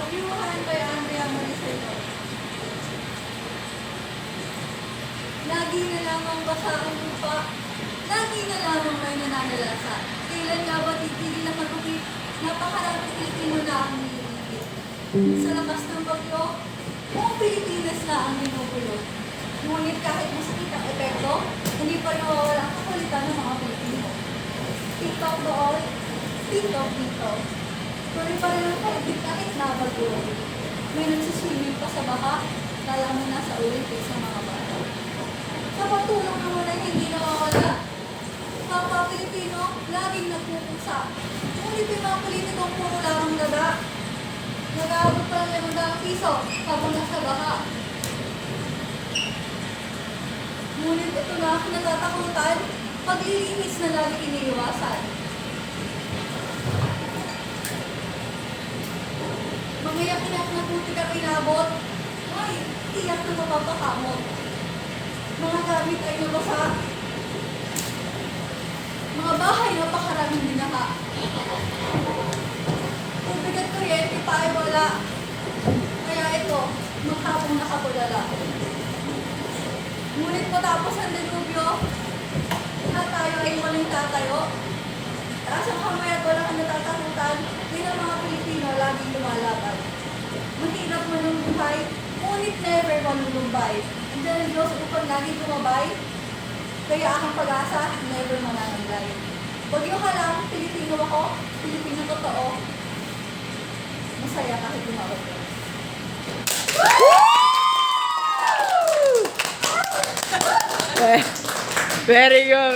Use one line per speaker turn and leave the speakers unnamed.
Pag-iwahan kay Andrea Maricelo. Lagi na lamang basa ang lupa. Lagi na lamang may nananalasa. Kailan nga ba titigil ang magukit? Napakaraming Pilipino na ang nililipit. Sa lakas ng bagyo, buong Pilipinas na ang ginugulo. Ngunit kahit masakit ang epekto, hindi pa nawawala ang kakulitan ng mga Pilipino. TikTok doon, TikTok. Tuloy pa rin ang kaibig kahit nabago. May nagsiswimming pa sa baka, lala mo na sa Olympic sa mga bata. Sa pagtulong naman ay hindi nawawala. Kapwa Pilipino, laging nagpupusa. Ngunit yung mga politikong puro lamang daga. Nag-aabot pa ng 500 piso habang nasa baka. Ngunit ito na ang natatakutan, paglilinis na lagi iniiwasan. Mga yakinak na putik ang inabot, ay tiyak na mapapakamot. Mga gamit ay nabasa, mga bahay na pakaraming binaha. Tubig at kuryente pa ay wala, kaya ito, maghapong nakapulala. Ngunit matapos ang dilubyo, lahat tayo ay walang tatayo. Taas ang kamay at walang natatakutan, din ang mga Pilipino laging lumalaban. Mahirap man ang buhay, ngunit never malulumbay. Andiyan ang Diyos upang laging tumabay, kaya aking pag-asa, never mananamlay. Bagyo ka lang, Pilipino ako, Pilipino totoo, masaya kahit lumawag ko.
Very good.